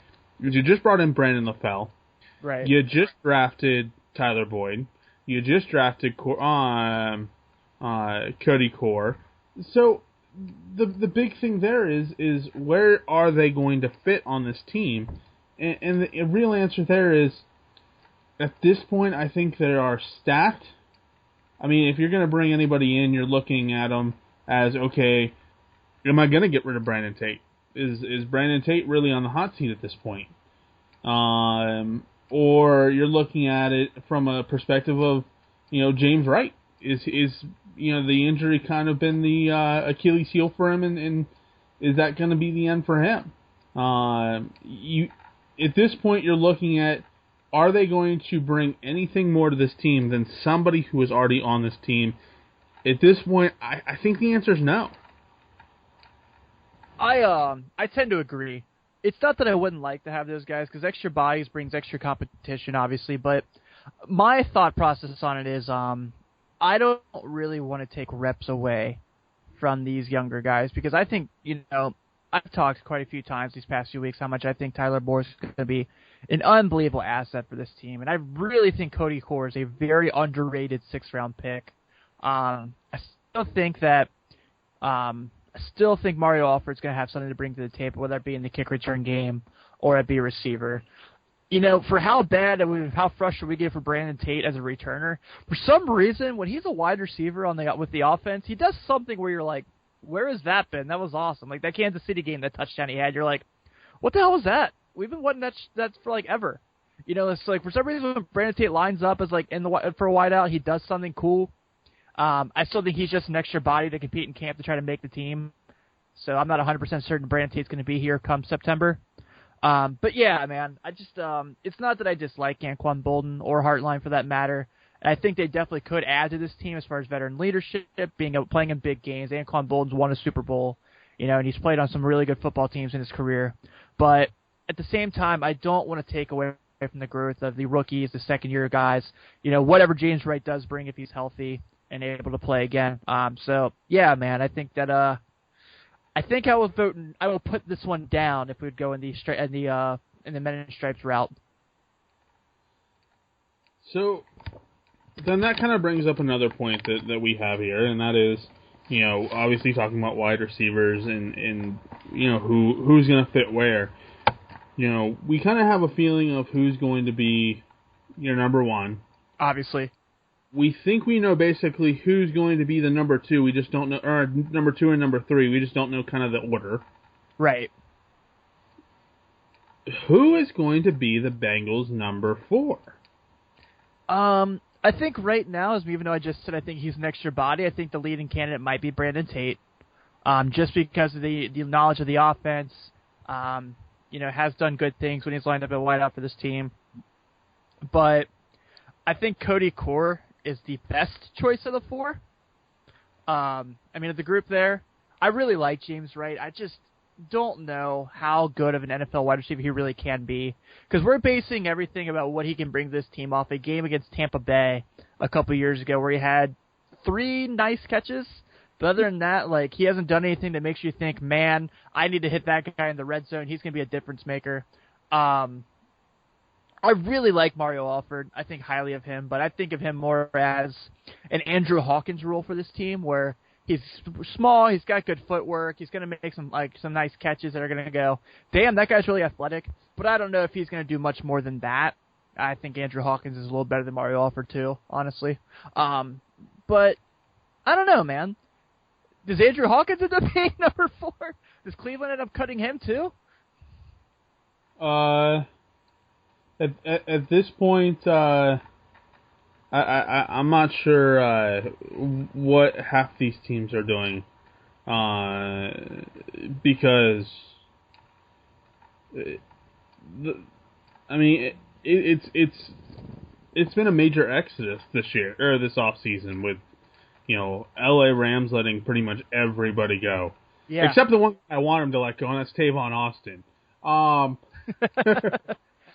is you just brought in Brandon LaFell. Right. You just drafted Tyler Boyd. You just drafted Cody Core. So, the big thing there is where are they going to fit on this team? And the real answer there is, at this point, I think they are stacked. I mean, if you're going to bring anybody in, you're looking at them as, okay, am I going to get rid of Brandon Tate? Is Brandon Tate really on the hot seat at this point? Or you're looking at it from a perspective of, James Wright. Is the injury kind of been the Achilles heel for him, and is that going to be the end for him? At this point, you're looking at, are they going to bring anything more to this team than somebody who is already on this team? At this point, I think the answer is no. I tend to agree. It's not that I wouldn't like to have those guys, because extra bodies brings extra competition, obviously, but my thought process on it is I don't really want to take reps away from these younger guys, because I think, I've talked quite a few times these past few weeks how much I think Tyler Boyd is going to be an unbelievable asset for this team. And I really think Cody Core is a very underrated 6th-round pick. I still think Mario Alford's going to have something to bring to the table, whether it be in the kick return game or it be a receiver. For how bad and how frustrated we get for Brandon Tate as a returner, for some reason, when he's a wide receiver with the offense, he does something where you're like, where has that been? That was awesome. Like that Kansas City game, that touchdown he had, you're like, what the hell was that? We've been wanting that for ever. It's like for some reason when Brandon Tate lines up as for a wideout, he does something cool. I still think he's just an extra body to compete in camp to try to make the team. So I'm not 100% certain Brandon Tate's going to be here come September. But yeah, man, I just it's not that I dislike Anquan Boldin or Hartline for that matter. I think they definitely could add to this team as far as veteran leadership, playing in big games. Anquan Boldin's won a Super Bowl, and he's played on some really good football teams in his career. But at the same time, I don't want to take away from the growth of the rookies, the second-year guys. Whatever James Wright does bring if he's healthy and able to play again. So yeah, man, I think that I think I will vote. I will put this one down if we would go in the Men in Stripes route. So then that kind of brings up another point that we have here, and that is, obviously talking about wide receivers and who's going to fit where. We kind of have a feeling of who's going to be your number one. Obviously. We think we know basically who's going to be the number two. We just don't know, or number two and number three. We just don't know kind of the order. Right. Who is going to be the Bengals' number 4? I think right now, even though I just said I think he's an extra body, I think the leading candidate might be Brandon Tate. Just because of the knowledge of the offense, has done good things when he's lined up at wideout for this team. But I think Cody Core is the best choice of the 4. Of the group there, I really like James Wright. I just don't know how good of an NFL wide receiver he really can be, because we're basing everything about what he can bring to this team off a game against Tampa Bay a couple years ago where he had 3 nice catches. But other than that, he hasn't done anything that makes you think, man, I need to hit that guy in the red zone. He's going to be a difference maker. I really like Mario Alford. I think highly of him, but I think of him more as an Andrew Hawkins role for this team, where he's small, he's got good footwork, he's going to make some nice catches that are going to go, damn, that guy's really athletic, but I don't know if he's going to do much more than that. I think Andrew Hawkins is a little better than Mario Alford too, honestly. But I don't know, man. Does Andrew Hawkins end up being number 4? Does Cleveland end up cutting him too? At this point, I'm not sure what half these teams are doing, because it's been a major exodus this year or this offseason with LA Rams letting pretty much everybody go, except the one I want him to let go, and that's Tavon Austin.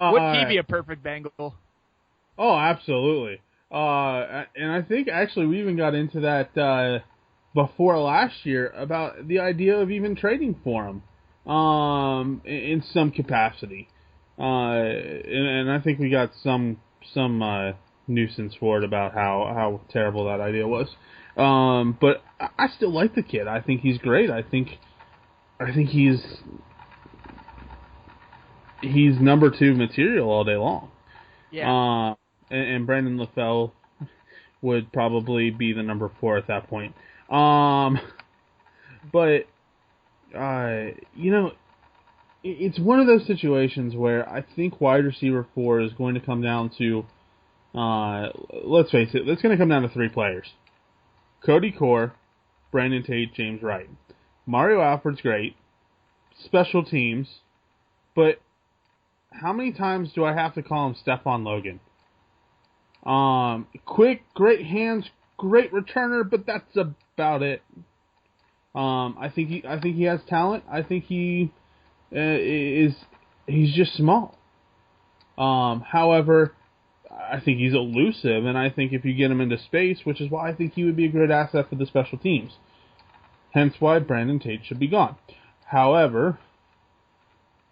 Would he be a perfect Bengal? Oh, absolutely. And I think actually we even got into that before last year about the idea of even trading for him in some capacity. And I think we got some nuisance for it about how terrible that idea was. But I still like the kid. I think he's great. I think he's number 2 material all day long. Yeah. And Brandon LaFell would probably be the number 4 at that point. But it's one of those situations where I think wide receiver 4 is going to come down to, let's face it, it's going to come down to 3 players. Cody Core, Brandon Tate, James Wright. Mario Alford's great. Special teams. But how many times do I have to call him Stephon Logan? Quick, great hands, great returner, but that's about it. I think he has talent. I think he's just small. However, I think he's elusive, and I think if you get him into space, which is why I think he would be a good asset for the special teams. Hence why Brandon Tate should be gone. However,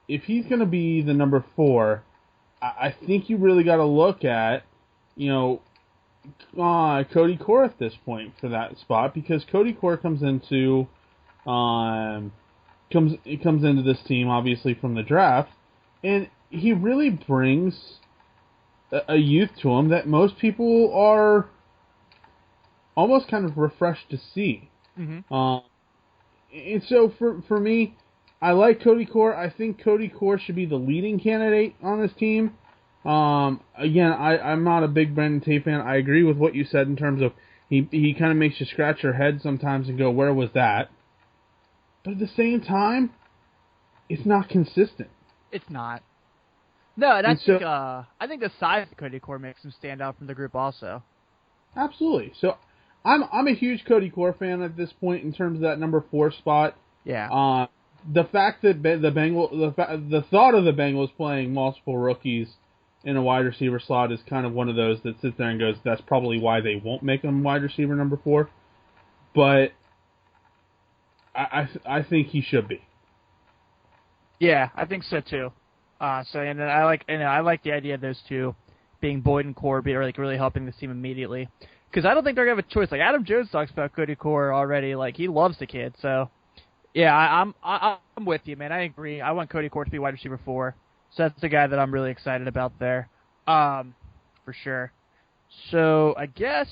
if he's going to be the number 4, I think you really got to look at, Cody Core at this point for that spot, because Cody Core comes into this team obviously from the draft, and he really brings a youth to him that most people are almost kind of refreshed to see. Mm-hmm. And so for me, I like Cody Core. I think Cody Core should be the leading candidate on this team. Again, I'm not a big Brandon Tate fan. I agree with what you said in terms of he kind of makes you scratch your head sometimes and go, where was that? But at the same time, it's not consistent. It's not. No, and I think the size of Cody Core makes him stand out from the group also. Absolutely. So I'm a huge Cody Core fan at this point in terms of that number 4 spot. Yeah. The fact that the thought of the Bengals playing multiple rookies in a wide receiver slot is kind of one of those that sits there and goes, that's probably why they won't make him wide receiver number 4. But I think he should be. Yeah, I think so too. And I like the idea of those two being Boyd and Corby are like really helping this team immediately. Because I don't think they're gonna have a choice. Like Adam Jones talks about Cody Core already. Like he loves the kid. So yeah, I'm with you, man. I agree. I want Cody Core to be wide receiver 4. So that's the guy that I'm really excited about there, for sure. So I guess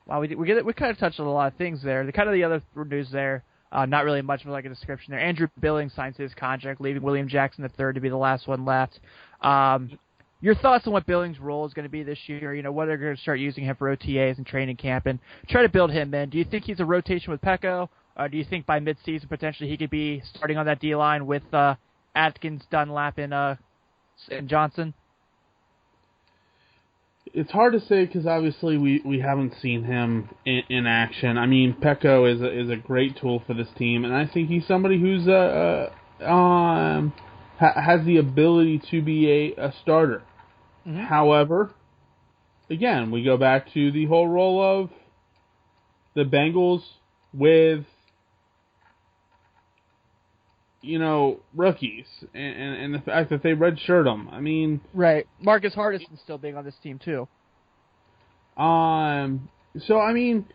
wow, we kind of touched on a lot of things there. The other news there. Not really much of like a description there. Andrew Billings signs his contract, leaving William Jackson III to be the last one left. Your thoughts on what Billings' role is going to be this year? Whether they're going to start using him for OTAs and training camp and try to build him in. Do you think he's a rotation with Pecco? Do you think by midseason potentially he could be starting on that D line with Atkins, Dunlap, and Johnson? It's hard to say because obviously we haven't seen him in action. I mean, Pecco is a great tool for this team, and I think he's somebody who's has the ability to be a starter. Mm-hmm. However, again, we go back to the whole role of the Bengals with rookies, and the fact that they redshirt them. I mean, right. Marcus Hardison's still being on this team too. So I mean,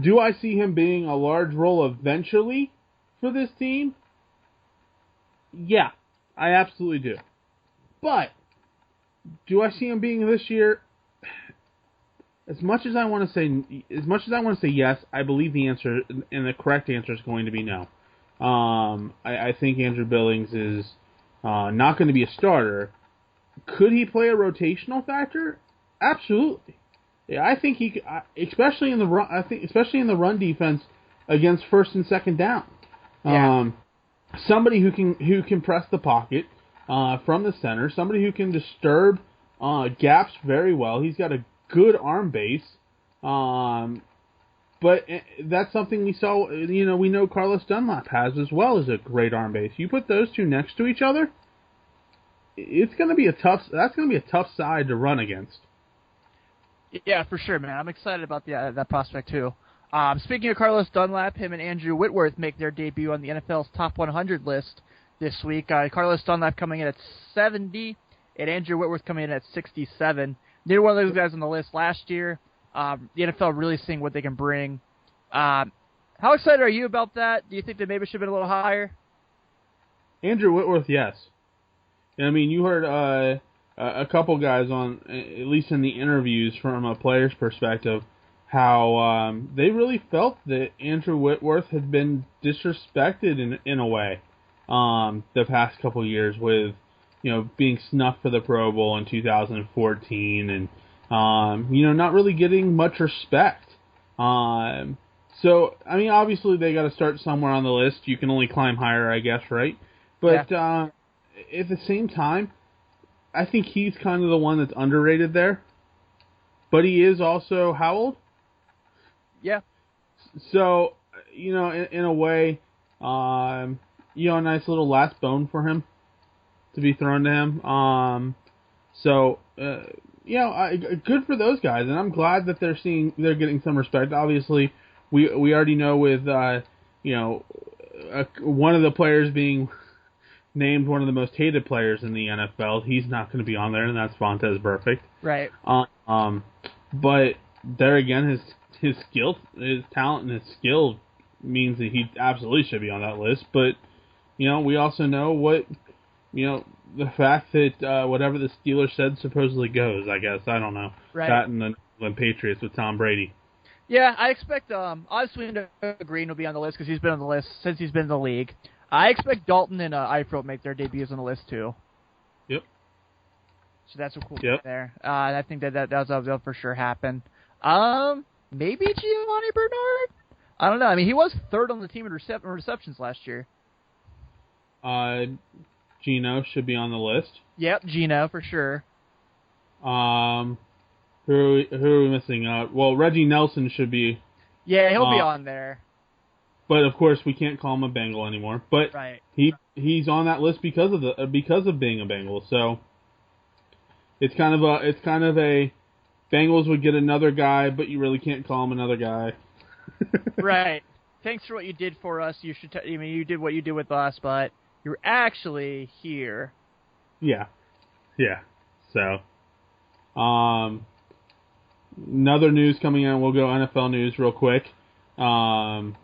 do I see him being a large role eventually for this team? Yeah, I absolutely do. But do I see him being this year? As much as I want to say yes, I believe the answer and the correct answer is going to be no. I think Andrew Billings is not going to be a starter. Could he play a rotational factor? Absolutely. Yeah, I think he, especially in the run defense against first and second down. Yeah. Somebody who can press the pocket from the center. Somebody who can disturb gaps very well. He's got a good arm base. But that's something we saw, we know Carlos Dunlap has as well as a great arm base. You put those two next to each other, that's going to be a tough side to run against. Yeah, for sure, man. I'm excited about that prospect too. Speaking of Carlos Dunlap, him and Andrew Whitworth make their debut on the NFL's top 100 list this week. Carlos Dunlap coming in at 70, and Andrew Whitworth coming in at 67. Neither one of those guys on the list last year. The NFL really seeing what they can bring. How excited are you about that? Do you think they maybe should have been a little higher? Andrew Whitworth, yes. I mean, you heard a couple guys on, at least in the interviews from a player's perspective, how they really felt that Andrew Whitworth had been disrespected in a way the past couple years with, being snuffed for the Pro Bowl in 2014 and not really getting much respect. So, I mean, obviously they got to start somewhere on the list. You can only climb higher, I guess, right? But at the same time, I think he's kind of the one that's underrated there. But he is also how old? Yeah. So, in a way, a nice little last bone for him to be thrown to him. Good for those guys, and I'm glad that they're getting some respect. Obviously, we already know with one of the players being named one of the most hated players in the NFL, he's not going to be on there, and that's Vontaze Burfict. Right. But there again, his skill, his talent, and his skill means that he absolutely should be on that list. But we also know what the fact that whatever the Steelers said supposedly goes, I guess. I don't know. Right. That and the Patriots with Tom Brady. Yeah, I expect, obviously, Green will be on the list because he's been on the list since he's been in the league. I expect Dalton and Eifert will make their debuts on the list, too. Yep. So that's a cool thing there. I think that'll for sure happen. Maybe Giovanni Bernard? I don't know. I mean, he was third on the team in receptions last year. Gino should be on the list. Yep, Gino, for sure. Who are we missing? Well, Reggie Nelson should be. Yeah, he'll be on there. But of course, we can't call him a Bengal anymore. But right. he's on that list because of being a Bengal. So, It's kind of a Bengals would get another guy, but you really can't call him another guy. Right. Thanks for what you did for us. You should. You did what you did with us, but you're actually here. Yeah. So, another news coming in. We'll go NFL news real quick. Tom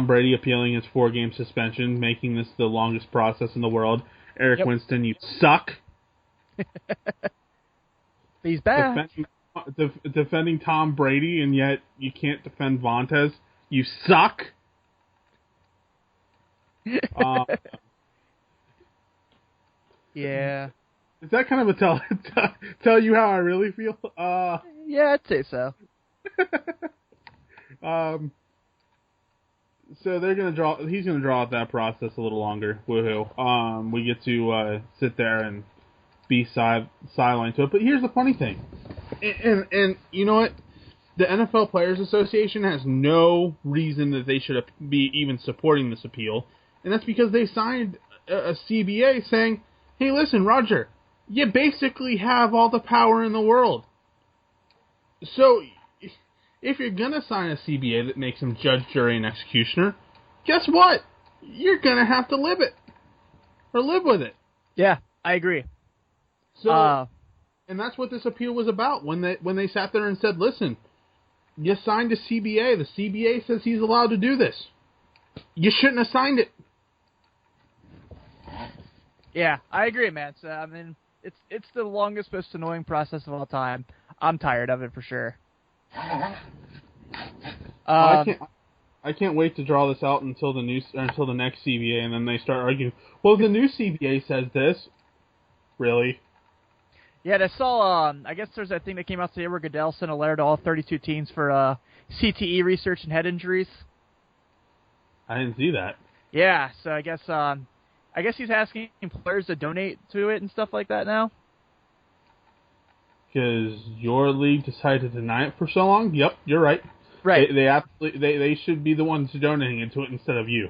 Brady appealing his 4-game suspension, making this the longest process in the world. Eric Winston, you suck. He's back. Defending Tom Brady, and yet you can't defend Vontaze. You suck. Yeah. Is that kind of a tell you how I really feel? Yeah, I'd say so. So they're gonna draw. He's gonna draw out that process a little longer. Woohoo! We get to sit there and be sidelined to it. But here's the funny thing, and you know what? The NFL Players Association has no reason that they should be even supporting this appeal, and that's because they signed a CBA saying, "Hey, listen, Roger, you basically have all the power in the world. So if you're gonna sign a CBA that makes him judge, jury, and executioner, guess what? You're gonna have to live with it." Yeah, I agree. So, and that's what this appeal was about. When they sat there and said, "Listen, you signed a CBA. The CBA says he's allowed to do this. You shouldn't have signed it." Yeah, I agree, man. So, I mean, it's the longest, most annoying process of all time. I'm tired of it for sure. I can't wait to draw this out until the next CBA, and then they start arguing. Well, the new CBA says this. Really? Yeah, I saw. I guess there's that thing that came out today where Goodell sent a letter to all 32 teams for CTE research and head injuries. I didn't see that. Yeah, so I guess he's asking players to donate to it and stuff like that now. Because your league decided to deny it for so long. Yep, you're right. Right. They should be the ones donating into it instead of you.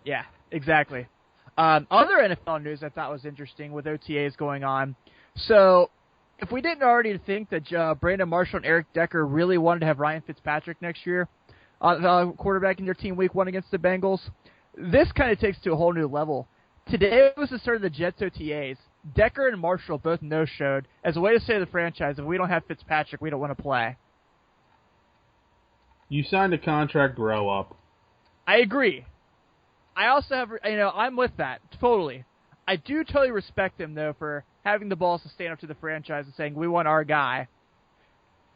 Yeah, exactly. Other NFL news I thought was interesting with OTAs going on. So, if we didn't already think that Brandon Marshall and Eric Decker really wanted to have Ryan Fitzpatrick next year, quarterbacking their team week 1 against the Bengals, this kind of takes it to a whole new level. Today was the start of the Jets OTAs. Decker and Marshall both no-showed as a way to say to the franchise, if we don't have Fitzpatrick, we don't want to play. You signed a contract, grow up. I agree. I also have, I'm with that, totally. I do totally respect him, though, for having the balls to stand up to the franchise and saying, we want our guy.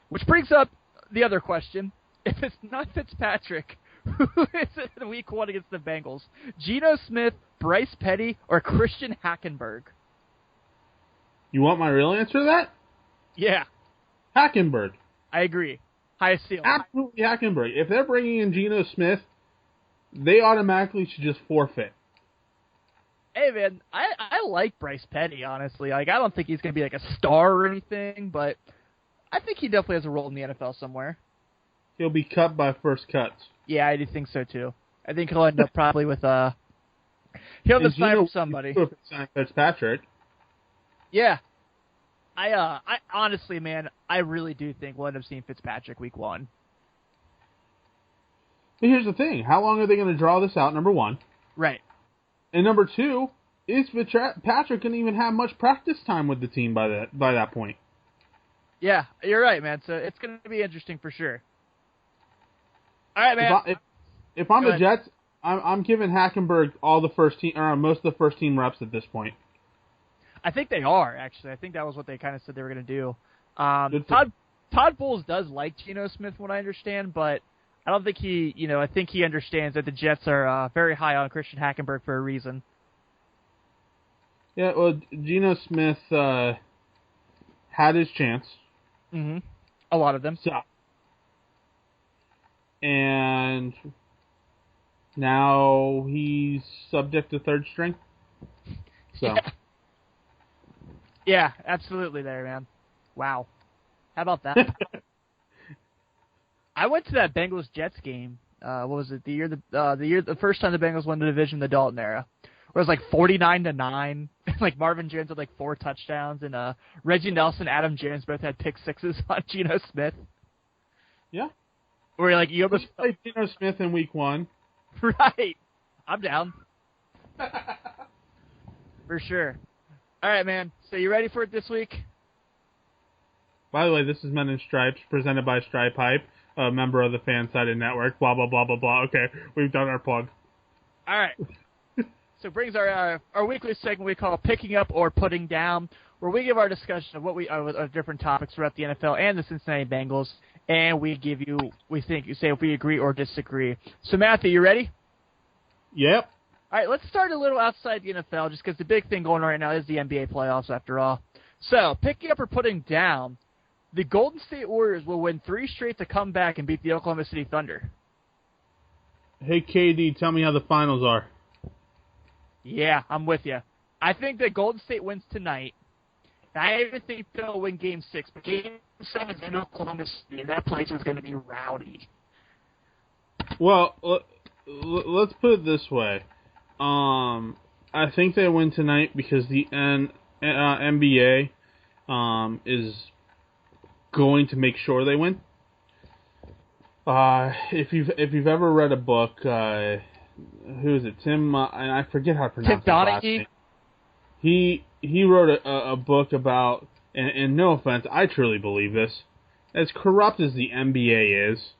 Which brings up the other question. If it's not Fitzpatrick, who is it in week 1 against the Bengals? Geno Smith, Bryce Petty, or Christian Hackenberg? You want my real answer to that? Yeah. Hackenberg. I agree. Highest ceiling. Absolutely Hackenberg. If they're bringing in Geno Smith, they automatically should just forfeit. Hey, man, I like Bryce Petty, honestly. Like, I don't think he's going to be like a star or anything, but I think he definitely has a role in the NFL somewhere. He'll be cut by first cuts. Yeah, I do think so, too. I think he'll end up probably with he'll end up signing with somebody. Fitzpatrick. Yeah. I honestly, man, I really do think we'll end up seeing Fitzpatrick week 1. But here's the thing. How long are they going to draw this out, number 1? Right. And number 2, is Fitzpatrick going to even have much practice time with the team by that point? Yeah, you're right, man. So it's going to be interesting for sure. All right, man. If I'm the Jets, I'm giving Hackenberg all the first team, or most of the first team reps at this point. I think they are, actually. I think that was what they kind of said they were going to do. Todd Bowles does like Geno Smith, what I understand, but I don't think I think he understands that the Jets are very high on Christian Hackenberg for a reason. Yeah, well, Geno Smith had his chance. Mm-hmm. A lot of them. So, and now he's subject to third string. So. Yeah, absolutely there, man. Wow. How about that? I went to that Bengals-Jets game. What was it? The first time the Bengals won the division in the Dalton era. It was like 49-9. Like Marvin Jones had like 4 touchdowns, and Reggie Nelson, Adam Jones both had pick sixes on Geno Smith. Yeah. Where like you almost played Geno Smith in week 1. Right. I'm down. For sure. All right, man. So you ready for it this week? By the way, this is Men in Stripes, presented by Stripe Hype, a member of the Fan-Sided Network. Blah blah blah blah blah. Okay, we've done our plug. All right. So it brings our weekly segment we call Picking Up or Putting Down, where we give our discussion of what we of different topics throughout the NFL and the Cincinnati Bengals, and we give you you say if we agree or disagree. So Matthew, you ready? Yep. All right, let's start a little outside the NFL, just because the big thing going on right now is the NBA playoffs, after all. So picking up or putting down, the Golden State Warriors will win 3 straight to come back and beat the Oklahoma City Thunder. Hey KD, tell me how the finals are. Yeah, I'm with you. I think that Golden State wins tonight. I even think they'll win Game 6, but Game 7 is in Oklahoma City, and that place is going to be rowdy. Well, let's put it this way. I think they win tonight because the NBA is going to make sure they win. If you've ever read a book, who is it? Tim, and I forget how to pronounce his last name. He wrote a book about, and no offense, I truly believe this, as corrupt as the NBA is.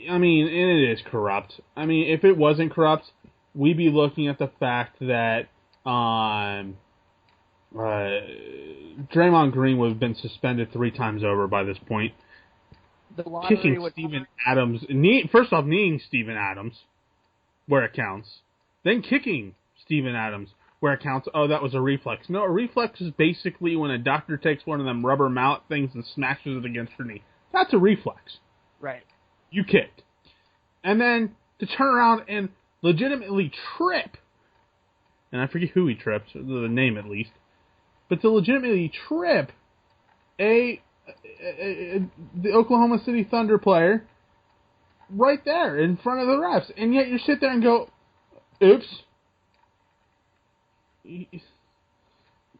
I mean, and it is corrupt. I mean, if it wasn't corrupt, we'd be looking at the fact that Draymond Green would have been suspended 3 times over by this point. Kicking Steven Adams, first off, kneeing Steven Adams where it counts, then kicking Steven Adams where it counts. Oh, that was a reflex. No, a reflex is basically when a doctor takes one of them rubber mallet things and smashes it against your knee. That's a reflex. Right. You kicked. And then to turn around and legitimately trip, and I forget who he tripped, the name at least, but to legitimately trip the Oklahoma City Thunder player right there in front of the refs, and yet you sit there and go, oops.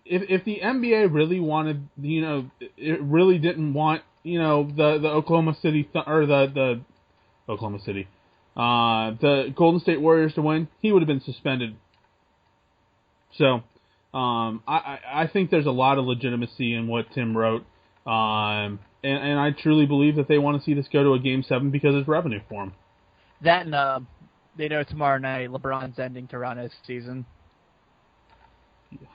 If the NBA really wanted, it really didn't want, the Oklahoma City the Golden State Warriors to win, he would have been suspended. So, I think there's a lot of legitimacy in what Tim wrote, and I truly believe that they want to see this go to a Game 7 because it's revenue for them. That and they know tomorrow night LeBron's ending Toronto's season.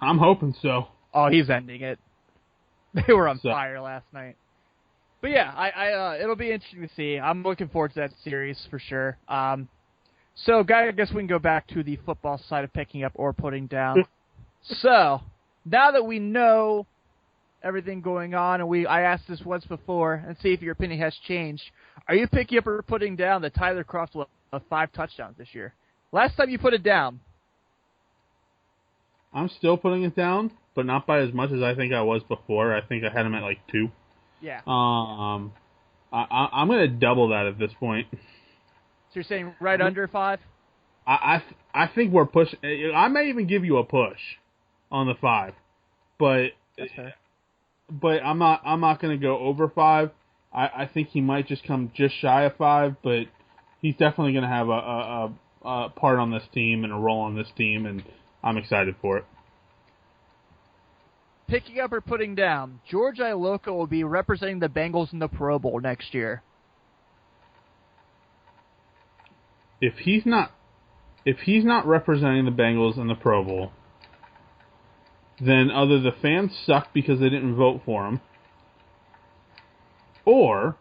I'm hoping so. Oh, he's ending it. They were on fire last night. But yeah, I it'll be interesting to see. I'm looking forward to that series for sure. So, guys, I guess we can go back to the football side of picking up or putting down. So, now that we know everything going on, and I asked this once before, and see if your opinion has changed, are you picking up or putting down that Tyler Kroft will have 5 touchdowns this year? Last time you put it down. I'm still putting it down, but not by as much as I think I was before. I think I had him at like 2. Yeah. I'm going to double that at this point. So you're saying right under 5? I think we're pushing. I may even give you a push on the 5, but that's fair. But I'm not going to go over 5. I think he might just come just shy of 5, but he's definitely going to have a part on this team and a role on this team, and I'm excited for it. Picking up or putting down, George Iloka will be representing the Bengals in the Pro Bowl next year. If he's not representing the Bengals in the Pro Bowl, then either the fans suck because they didn't vote for him, or,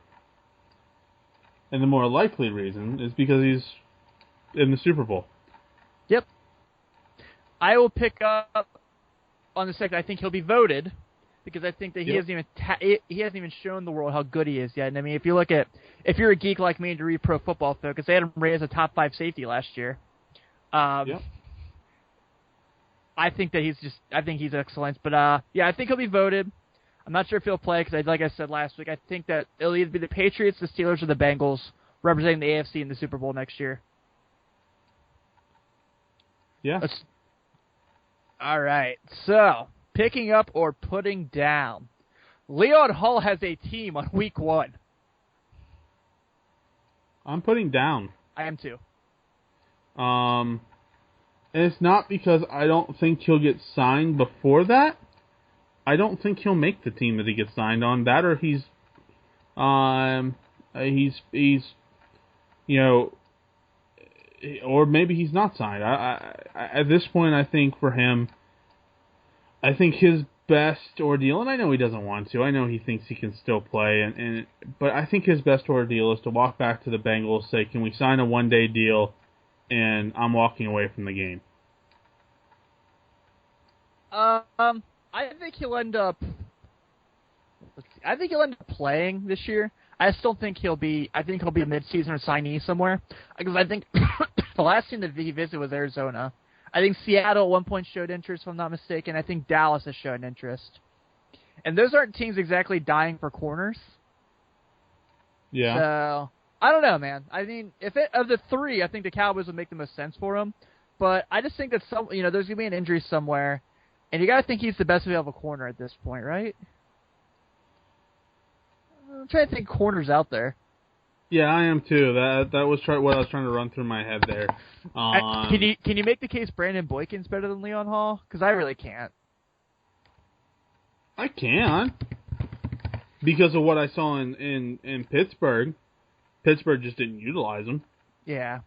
and the more likely reason, is because he's in the Super Bowl. Yep. I will pick up on the second. I think he'll be voted because I think that he hasn't even shown the world how good he is yet. And I mean, if you're a geek like me and to read Pro Football Focus, they had him rated as a top 5 safety last year. I think that he's excellent. But I think he'll be voted. I'm not sure if he'll play because, like I said last week, I think that it'll either be the Patriots, the Steelers, or the Bengals representing the AFC in the Super Bowl next year. Yeah. All right. So, picking up or putting down. Leon Hall has a team on week 1. I'm putting down. I am too. And it's not because I don't think he'll get signed before that. I don't think he'll make the team that he gets signed on. That or he's or maybe he's not signed. I at this point, I think for him, I think his best ordeal, and I know he doesn't want to. I know he thinks he can still play, but I think his best ordeal is to walk back to the Bengals, say, "Can we sign a one-day deal?" And I'm walking away from the game. I think he'll end up. I think he'll end up playing this year. I still think he'll be. I think he'll be a mid-season signee somewhere because I think the last team that he visited was Arizona. I think Seattle at one point showed interest, if I'm not mistaken. I think Dallas has shown interest, and those aren't teams exactly dying for corners. Yeah. So I don't know, man. I mean, of the three, I think the Cowboys would make the most sense for him. But I just think that there's gonna be an injury somewhere, and you gotta think he's the best available corner at this point, right? I'm trying to think corners out there. Yeah, I am too. That was what I was trying to run through my head there. Can you make the case Brandon Boykin's better than Leon Hall? Because I really can't. I can, because of what I saw in Pittsburgh. Pittsburgh just didn't utilize him. Yeah.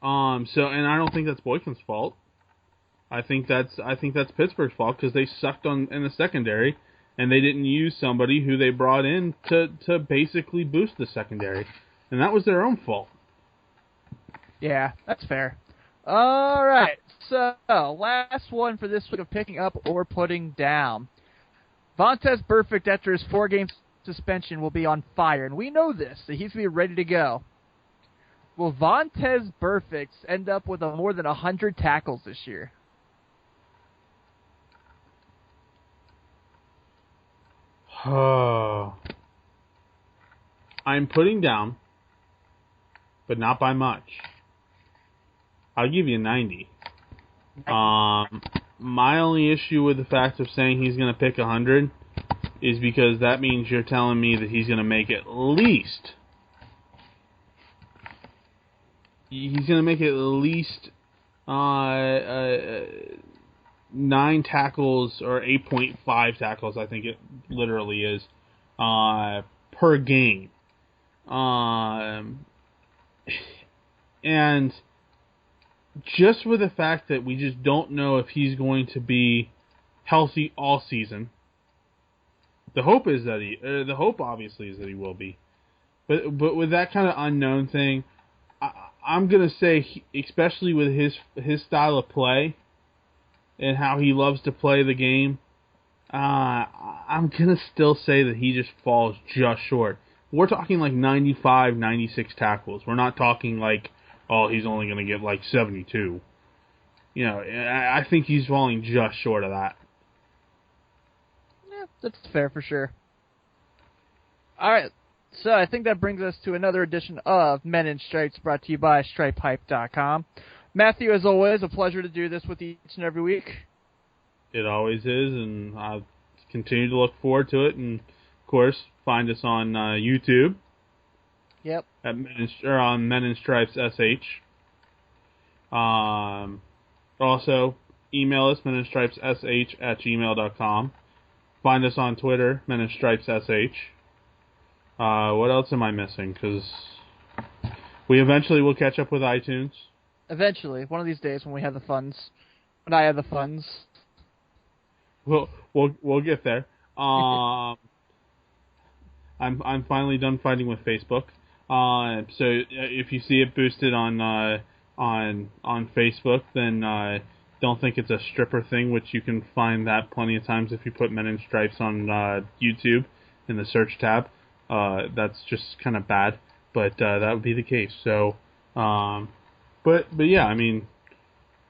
And I don't think that's Boykin's fault. I think that's Pittsburgh's fault because they sucked in the secondary, and they didn't use somebody who they brought in to basically boost the secondary, and that was their own fault. Yeah, that's fair. All right, so last one for this week of picking up or putting down. Vontaze Burfict, after his 4-game suspension, will be on fire, and we know this, so he's going to be ready to go. Will Vontaze Burfict end up with more than 100 tackles this year? I'm putting down, but not by much. I'll give you 90. My only issue with the fact of saying he's going to pick 100 is because that means you're telling me that he's going to make at least 9 tackles or 8.5 tackles, I think it literally is, per game. And just with the fact that we just don't know if he's going to be healthy all season. The hope obviously is that he will be. But with that kind of unknown thing, I'm gonna say, especially with his style of play and how he loves to play the game, I'm gonna still say that he just falls just short. We're talking like 95, 96 tackles. We're not talking like, oh, he's only gonna get like 72. I think he's falling just short of that. Yeah, that's fair for sure. All right. So I think that brings us to another edition of Men in Stripes, brought to you by StripeHype.com. Matthew, as always, a pleasure to do this with you each and every week. It always is, and I continue to look forward to it. And, of course, find us on YouTube. Yep. On Men in Stripes SH. Also, email us, meninstripessh@gmail.com. Find us on Twitter, Men in Stripes SH. What else am I missing? Because we eventually will catch up with iTunes. Eventually, one of these days when we have the funds. When I have the funds. We'll get there. I'm finally done fighting with Facebook. So if you see it boosted on Facebook, then don't think it's a stripper thing, which you can find that plenty of times if you put Men in Stripes on YouTube in the search tab. That's just kind of bad, but that would be the case. So, but yeah, I mean,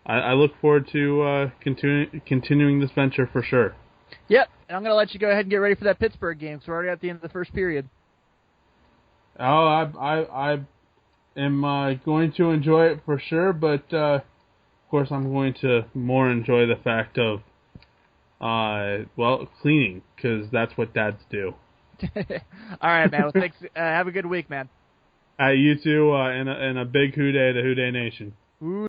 I look forward to continuing this venture for sure. Yep, and I'm going to let you go ahead and get ready for that Pittsburgh game, because we're already at the end of the first period. Oh, I am going to enjoy it for sure, but course, I'm going to more enjoy the fact of, cleaning, because that's what dads do. All right, man. Well, thanks. Have a good week, man. You too, and a big Who Day to Who Day Nation. Ooh.